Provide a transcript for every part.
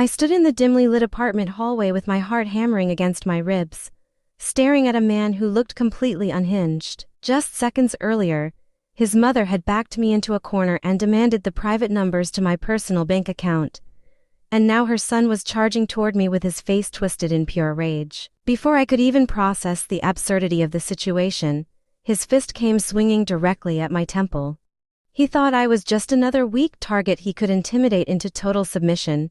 I stood in the dimly lit apartment hallway with my heart hammering against my ribs, staring at a man who looked completely unhinged. Just seconds earlier, his mother had backed me into a corner and demanded the private numbers to my personal bank account. And now her son was charging toward me with his face twisted in pure rage. Before I could even process the absurdity of the situation, his fist came swinging directly at my temple. He thought I was just another weak target he could intimidate into total submission,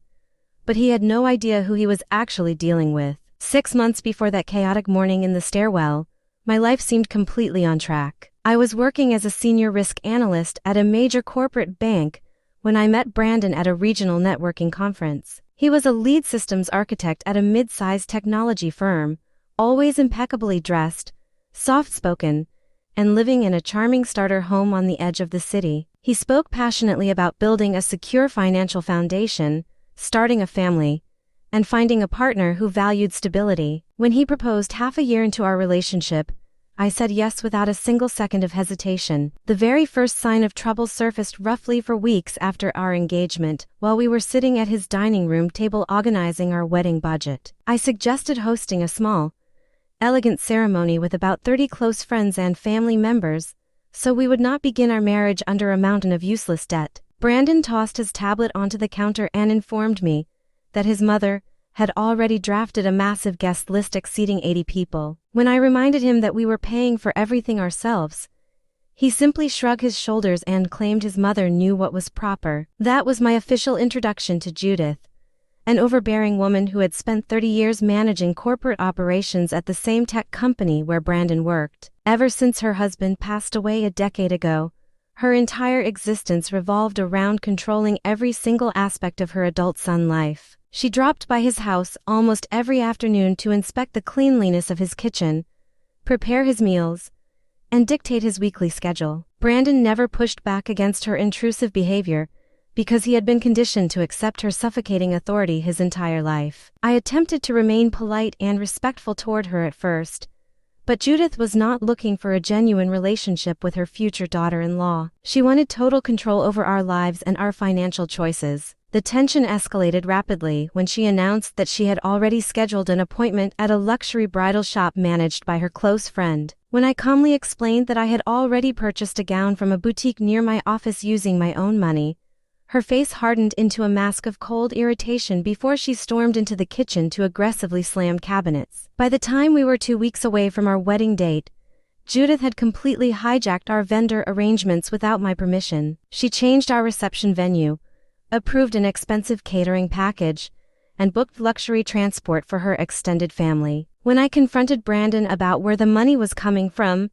but he had no idea who he was actually dealing with. 6 months before that chaotic morning in the stairwell, my life seemed completely on track. I was working as a senior risk analyst at a major corporate bank when I met Brandon at a regional networking conference. He was a lead systems architect at a mid-sized technology firm, always impeccably dressed, soft-spoken, and living in a charming starter home on the edge of the city. He spoke passionately about building a secure financial foundation, starting a family, and finding a partner who valued stability. When he proposed half a year into our relationship, I said yes without a single second of hesitation. The very first sign of trouble surfaced roughly 4 weeks after our engagement, while we were sitting at his dining room table organizing our wedding budget. I suggested hosting a small, elegant ceremony with about 30 close friends and family members, so we would not begin our marriage under a mountain of useless debt. Brandon tossed his tablet onto the counter and informed me that his mother had already drafted a massive guest list exceeding 80 people. When I reminded him that we were paying for everything ourselves, he simply shrugged his shoulders and claimed his mother knew what was proper. That was my official introduction to Judith, an overbearing woman who had spent 30 years managing corporate operations at the same tech company where Brandon worked. Ever since her husband passed away a decade ago, her entire existence revolved around controlling every single aspect of her adult son life. She dropped by his house almost every afternoon to inspect the cleanliness of his kitchen, prepare his meals, and dictate his weekly schedule. Brandon never pushed back against her intrusive behavior, because he had been conditioned to accept her suffocating authority his entire life. I attempted to remain polite and respectful toward her at first, but Judith was not looking for a genuine relationship with her future daughter-in-law. She wanted total control over our lives and our financial choices. The tension escalated rapidly when she announced that she had already scheduled an appointment at a luxury bridal shop managed by her close friend. When I calmly explained that I had already purchased a gown from a boutique near my office using my own money, her face hardened into a mask of cold irritation before she stormed into the kitchen to aggressively slam cabinets. By the time we were 2 weeks away from our wedding date, Judith had completely hijacked our vendor arrangements without my permission. She changed our reception venue, approved an expensive catering package, and booked luxury transport for her extended family. When I confronted Brandon about where the money was coming from,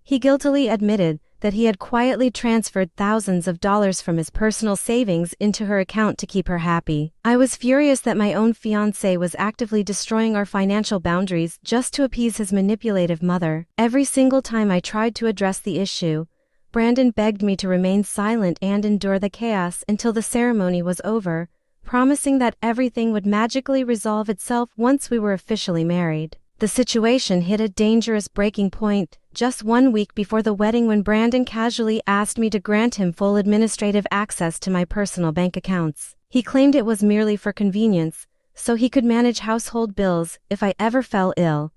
he guiltily admitted that he had quietly transferred thousands of dollars from his personal savings into her account to keep her happy. I was furious that my own fiancé was actively destroying our financial boundaries just to appease his manipulative mother. Every single time I tried to address the issue, Brandon begged me to remain silent and endure the chaos until the ceremony was over, promising that everything would magically resolve itself once we were officially married. The situation hit a dangerous breaking point just 1 week before the wedding when Brandon casually asked me to grant him full administrative access to my personal bank accounts. He claimed it was merely for convenience, so he could manage household bills if I ever fell ill.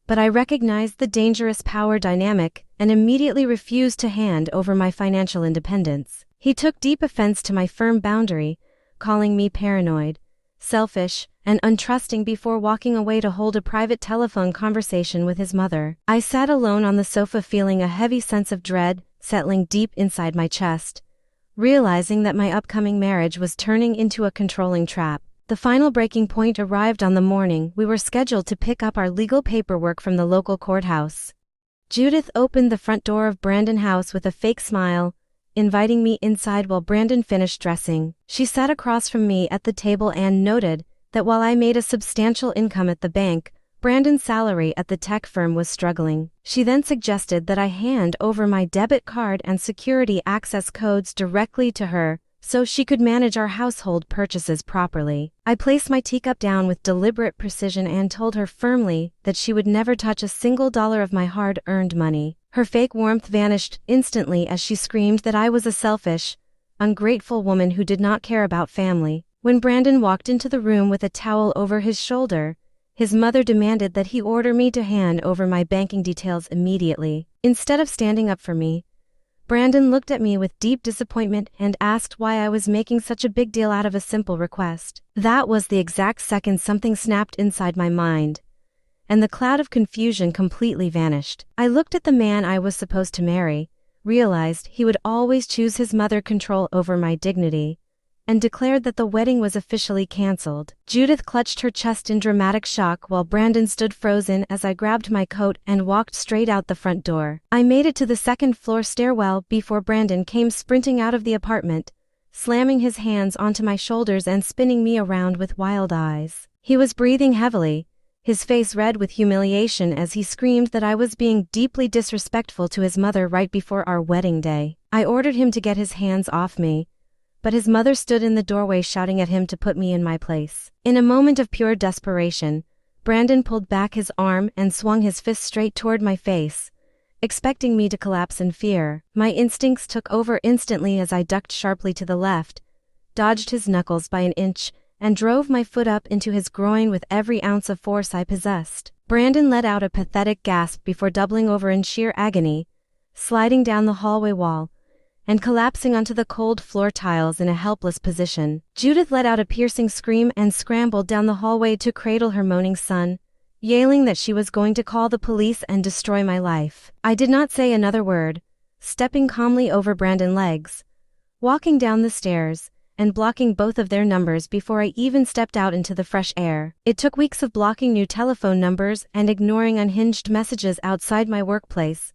But I recognized the dangerous power dynamic and immediately refused to hand over my financial independence. He took deep offense to my firm boundary, calling me paranoid, selfish, and untrusting before walking away to hold a private telephone conversation with his mother. I sat alone on the sofa feeling a heavy sense of dread settling deep inside my chest, realizing that my upcoming marriage was turning into a controlling trap. The final breaking point arrived on the morning we were scheduled to pick up our legal paperwork from the local courthouse. Judith opened the front door of Brandon's house with a fake smile, inviting me inside while Brandon finished dressing. She sat across from me at the table and noted that while I made a substantial income at the bank, Brandon's salary at the tech firm was struggling. She then suggested that I hand over my debit card and security access codes directly to her, so she could manage our household purchases properly. I placed my teacup down with deliberate precision and told her firmly that she would never touch a single dollar of my hard-earned money. Her fake warmth vanished instantly as she screamed that I was a selfish, ungrateful woman who did not care about family. When Brandon walked into the room with a towel over his shoulder, his mother demanded that he order me to hand over my banking details immediately. Instead of standing up for me, Brandon looked at me with deep disappointment and asked why I was making such a big deal out of a simple request. That was the exact second something snapped inside my mind, and the cloud of confusion completely vanished. I looked at the man I was supposed to marry, realized he would always choose his mother control over my dignity, and declared that the wedding was officially cancelled. Judith clutched her chest in dramatic shock while Brandon stood frozen as I grabbed my coat and walked straight out the front door. I made it to the second-floor stairwell before Brandon came sprinting out of the apartment, slamming his hands onto my shoulders and spinning me around with wild eyes. He was breathing heavily, his face red with humiliation as he screamed that I was being deeply disrespectful to his mother right before our wedding day. I ordered him to get his hands off me, but his mother stood in the doorway shouting at him to put me in my place. In a moment of pure desperation, Brandon pulled back his arm and swung his fist straight toward my face, expecting me to collapse in fear. My instincts took over instantly as I ducked sharply to the left, dodged his knuckles by an inch, and drove my foot up into his groin with every ounce of force I possessed. Brandon let out a pathetic gasp before doubling over in sheer agony, sliding down the hallway wall, and collapsing onto the cold floor tiles in a helpless position. Judith let out a piercing scream and scrambled down the hallway to cradle her moaning son, yelling that she was going to call the police and destroy my life. I did not say another word, stepping calmly over Brandon's legs, walking down the stairs, and blocking both of their numbers before I even stepped out into the fresh air. It took weeks of blocking new telephone numbers and ignoring unhinged messages outside my workplace,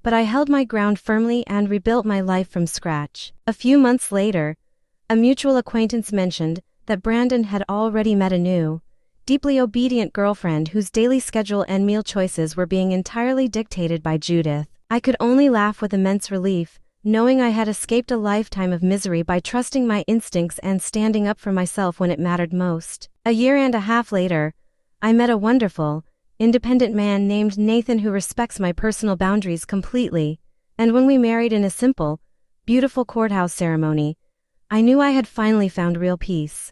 but I held my ground firmly and rebuilt my life from scratch. A few months later, a mutual acquaintance mentioned that Brandon had already met a new, deeply obedient girlfriend whose daily schedule and meal choices were being entirely dictated by Judith. I could only laugh with immense relief, knowing I had escaped a lifetime of misery by trusting my instincts and standing up for myself when it mattered most. A year and a half later, I met a wonderful, independent man named Nathan who respects my personal boundaries completely, and when we married in a simple, beautiful courthouse ceremony, I knew I had finally found real peace.